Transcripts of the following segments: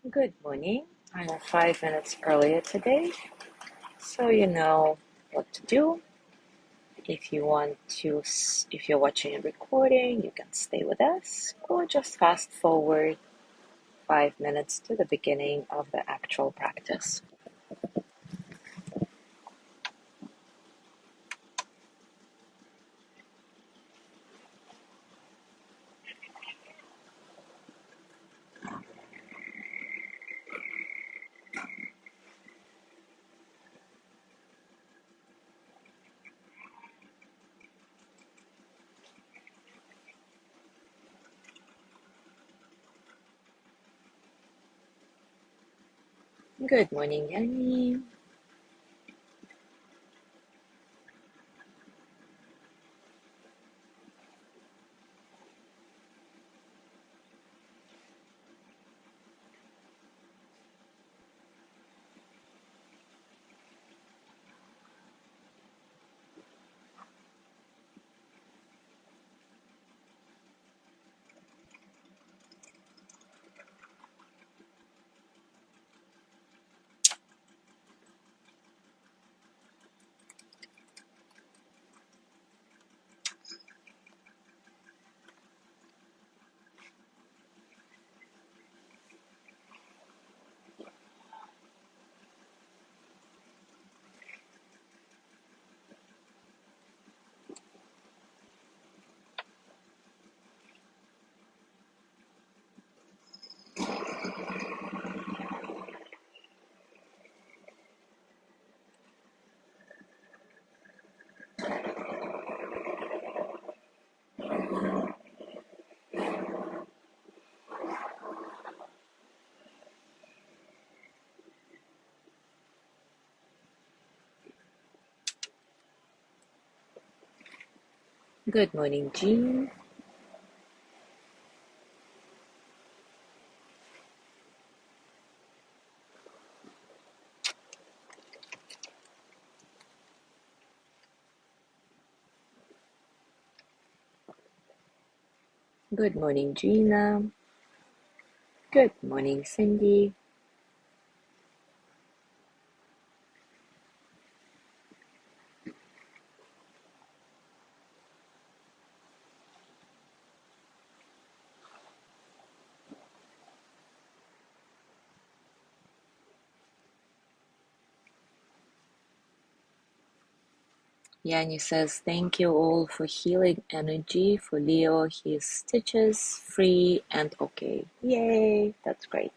Good morning. I'm 5 minutes earlier today, so you know what to do. If you're watching a recording, you can stay with us or just fast forward 5 minutes to the beginning of the actual practice. Good morning, Yanni. Good morning, Jean. Good morning, Gina. Good morning, Cindy. Yanni says, thank you all for healing energy. For Leo, his stitches free and okay. Yay, that's great.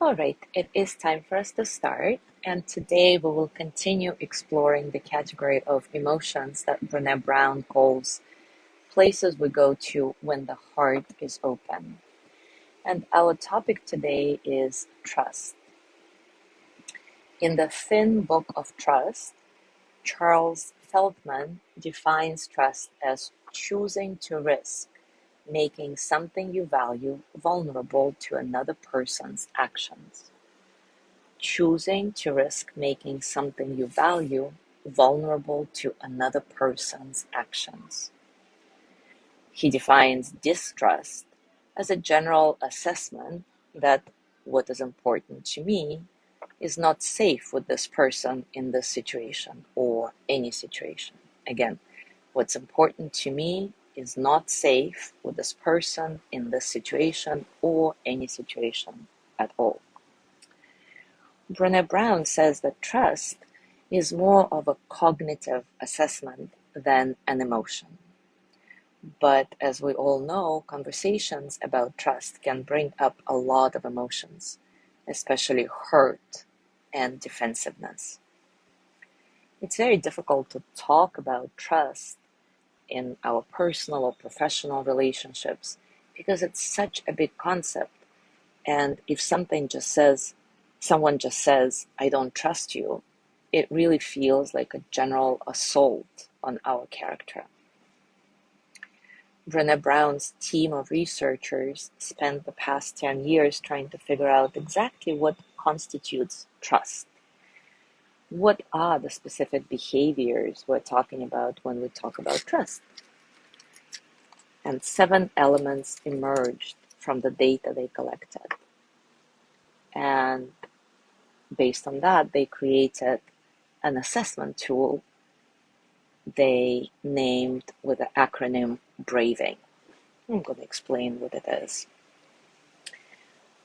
All right, it is time for us to start, and today we will continue exploring the category of emotions that Brené Brown calls places we go to when the heart is open. And our topic today is trust. In the thin book of trust, Charles Feldman defines trust as choosing to risk making something you value vulnerable to another person's actions. Choosing to risk making something you value vulnerable to another person's actions. He defines distrust as a general assessment that what is important to me is not safe with this person in this situation or any situation. Again, what's important to me is not safe with this person in this situation or any situation at all. Brené Brown says that trust is more of a cognitive assessment than an emotion. But as we all know, conversations about trust can bring up a lot of emotions, especially hurt and defensiveness. It's very difficult to talk about trust in our personal or professional relationships because it's such a big concept. And if someone just says, I don't trust you, it really feels like a general assault on our character. Brené Brown's team of researchers spent the past 10 years trying to figure out exactly what constitutes trust. What are the specific behaviors we're talking about when we talk about trust? And 7 elements emerged from the data they collected. And based on that, they created an assessment tool they named with the acronym BRAVING. I'm going to explain what it is.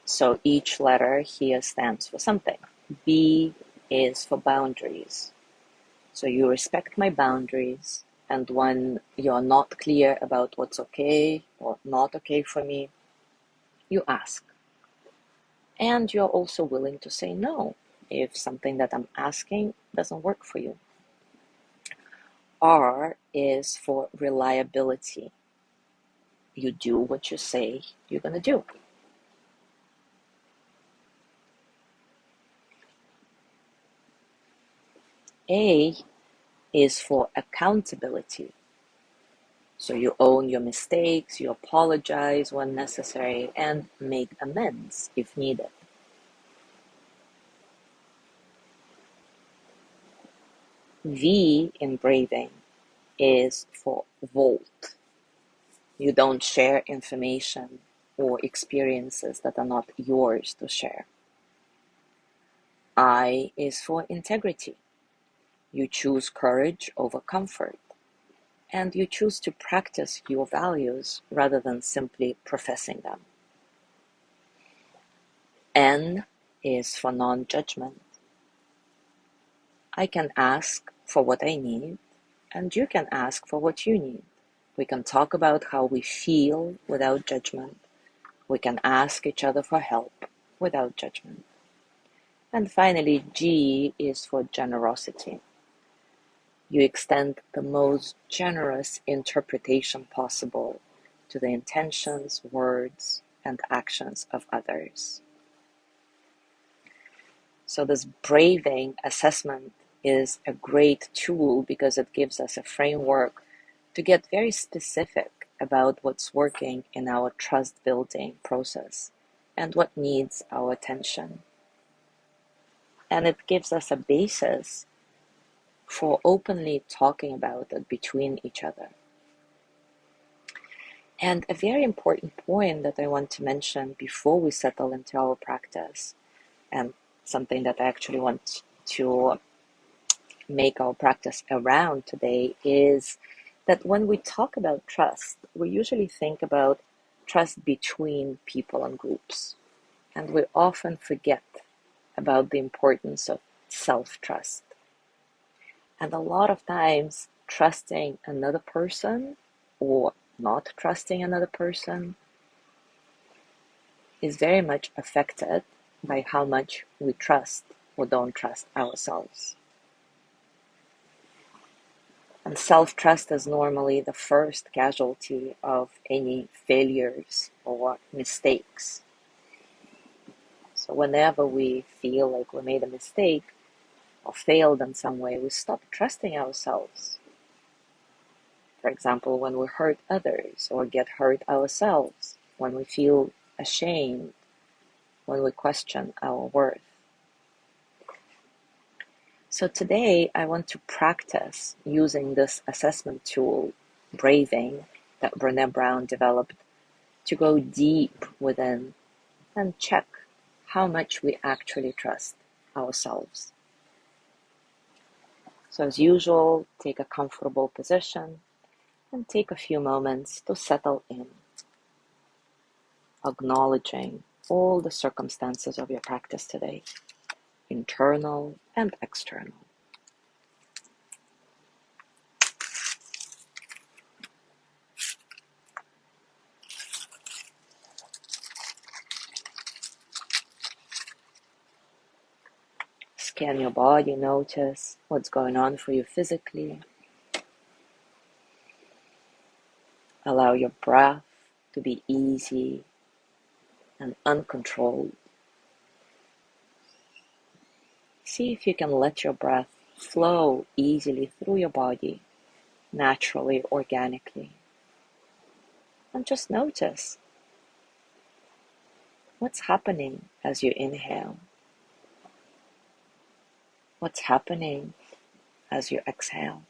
So each letter here stands for something. B is for boundaries. So you respect my boundaries, and when you're not clear about what's okay or not okay for me, you ask. And you're also willing to say no if something that I'm asking doesn't work for you. R is for reliability. You do what you say you're going to do. A is for accountability. So you own your mistakes, you apologize when necessary, and make amends if needed. V in braving is for vault. You don't share information or experiences that are not yours to share. I is for integrity. You choose courage over comfort, and you choose to practice your values rather than simply professing them. N is for non-judgment. I can ask for what I need, and you can ask for what you need. We can talk about how we feel without judgment. We can ask each other for help without judgment. And finally, G is for generosity. You extend the most generous interpretation possible to the intentions, words, and actions of others. So this braving assessment is a great tool because it gives us a framework to get very specific about what's working in our trust building process and what needs our attention. And it gives us a basis for openly talking about it between each other. And a very important point that I want to mention before we settle into our practice, and something that I actually want to make our practice around today, is that when we talk about trust, we usually think about trust between people and groups. And we often forget about the importance of self-trust. And a lot of times, trusting another person or not trusting another person is very much affected by how much we trust or don't trust ourselves. And self-trust is normally the first casualty of any failures or mistakes. So whenever we feel like we made a mistake or failed in some way, we stop trusting ourselves. For example, when we hurt others or get hurt ourselves, when we feel ashamed, when we question our worth. So today I want to practice using this assessment tool, Braving, that Brené Brown developed, to go deep within and check how much we actually trust ourselves. So as usual, take a comfortable position and take a few moments to settle in, acknowledging all the circumstances of your practice today, internal and external. Scan your body, notice what's going on for you physically. Allow your breath to be easy and uncontrolled. See if you can let your breath flow easily through your body, naturally, organically. And just notice what's happening as you inhale. What's happening as you exhale.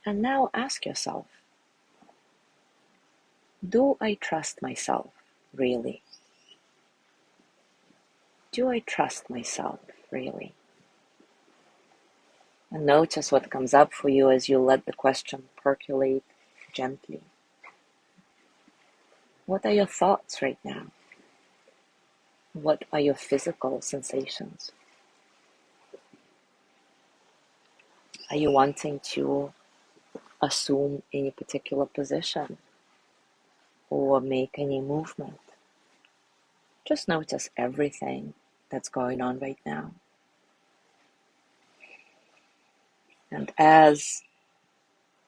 And now ask yourself, do I trust myself, really? Do I trust myself, really? And notice what comes up for you as you let the question percolate gently. What are your thoughts right now? What are your physical sensations? Are you wanting to assume any particular position or make any movement? Just notice everything that's going on right now. And as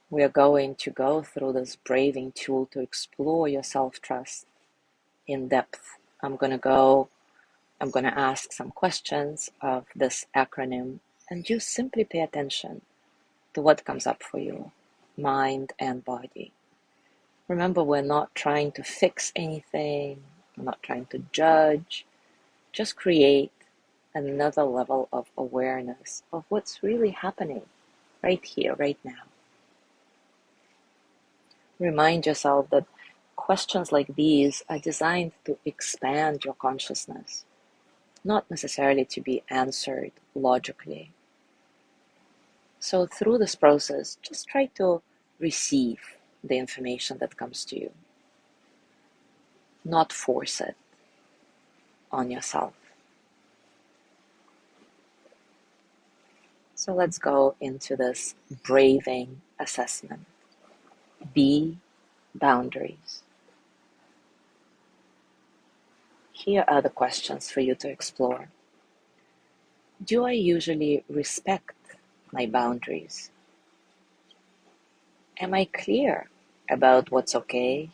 we are going to go through this braving tool to explore your self-trust in depth, I'm going to ask some questions of this acronym, and you simply pay attention to what comes up for you, mind and body. Remember, we're not trying to fix anything, we're not trying to judge, just create another level of awareness of what's really happening right here, right now. Remind yourself that questions like these are designed to expand your consciousness, not necessarily to be answered logically. So through this process, just try to receive the information that comes to you, not force it on yourself. So let's go into this braving assessment. B, boundaries. Here are the questions for you to explore. Do I usually respect my boundaries? Am I clear about what's okay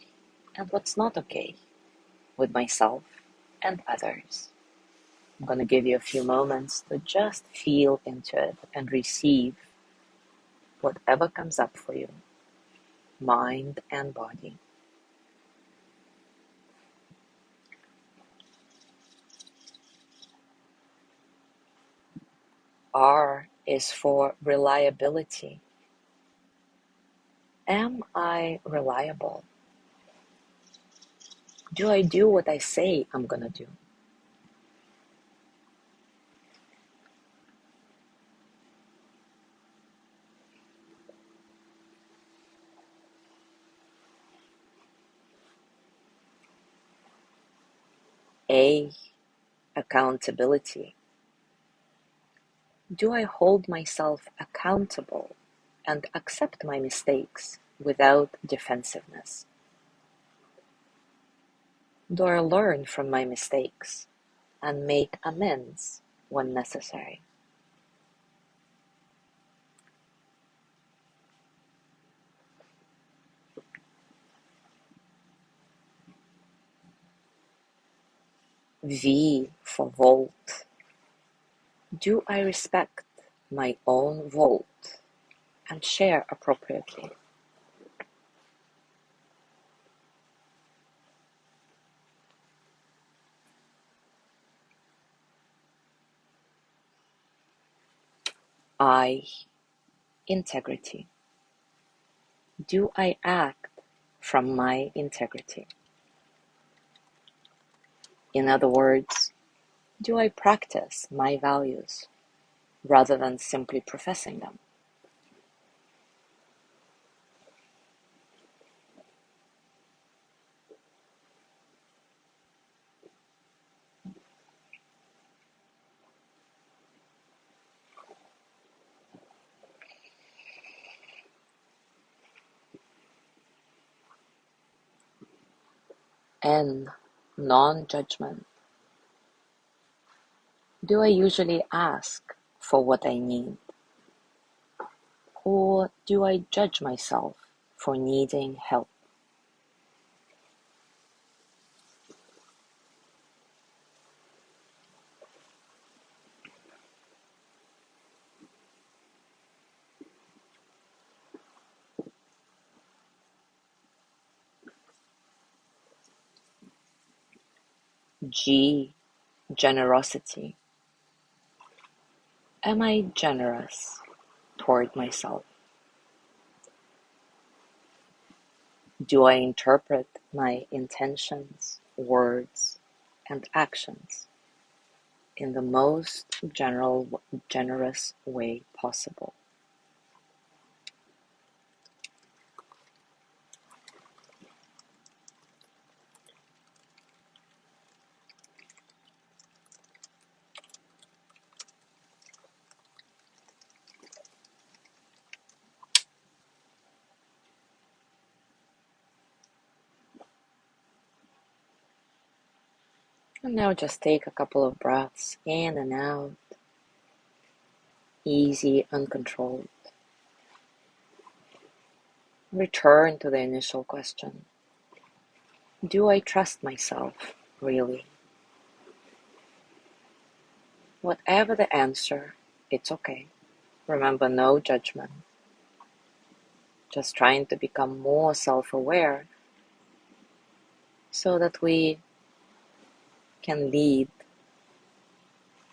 and what's not okay with myself and others? I'm going to give you a few moments to just feel into it and receive whatever comes up for you, mind and body. R is for reliability. Am I reliable? Do I do what I say I'm going to do? A, accountability. Do I hold myself accountable and accept my mistakes without defensiveness? Do I learn from my mistakes and make amends when necessary? V for volt. Do I respect my own volt and share appropriately? I, integrity. Do I act from my integrity? In other words, do I practice my values rather than simply professing them? N, non-judgment. Do I usually ask for what I need? Or do I judge myself for needing help? G, generosity. Am I generous toward myself? Do I interpret my intentions, words, and actions in the most generous way possible? And now just take a couple of breaths in and out, easy, uncontrolled. Return to the initial question. Do I trust myself, really? Whatever the answer, it's okay. Remember, no judgment. Just trying to become more self-aware so that we can lead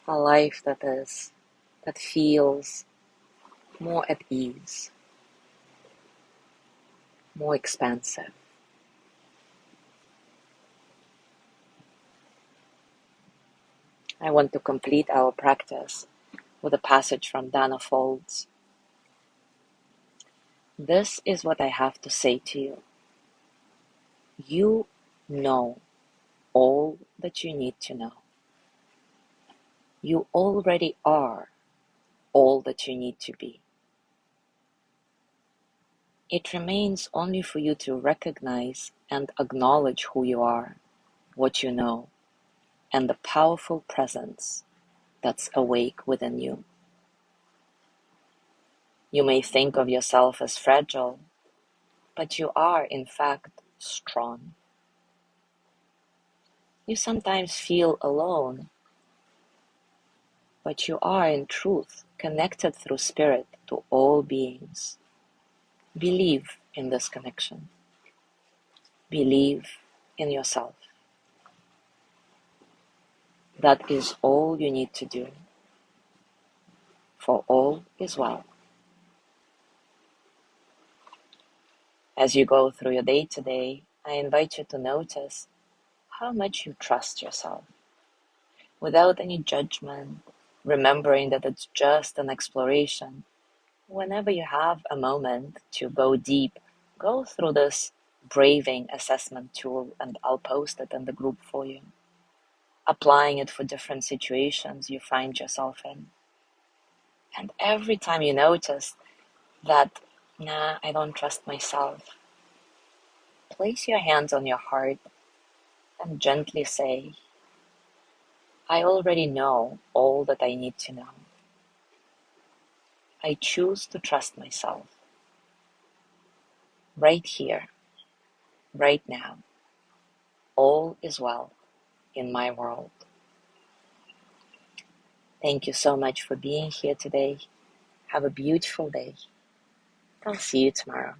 a life that feels more at ease, more expansive. I want to complete our practice with a passage from Dana Folds. This is what I have to say to you. You know all that you need to know. You already are all that you need to be. It remains only for you to recognize and acknowledge who you are, what you know, and the powerful presence that's awake within you. You may think of yourself as fragile, but you are, in fact, strong. You sometimes feel alone, but you are, in truth, connected through spirit to all beings. Believe in this connection. Believe in yourself. That is all you need to do, for all is well. As you go through your day today, I invite you to notice how much you trust yourself, without any judgment, remembering that it's just an exploration. Whenever you have a moment to go deep, go through this braving assessment tool, and I'll post it in the group for you. Applying it for different situations you find yourself in. And every time you notice that, nah, I don't trust myself, place your hands on your heart and gently say, I already know all that I need to know. I choose to trust myself. Right here, right now, all is well in my world. Thank you so much for being here today. Have a beautiful day. I'll see you tomorrow.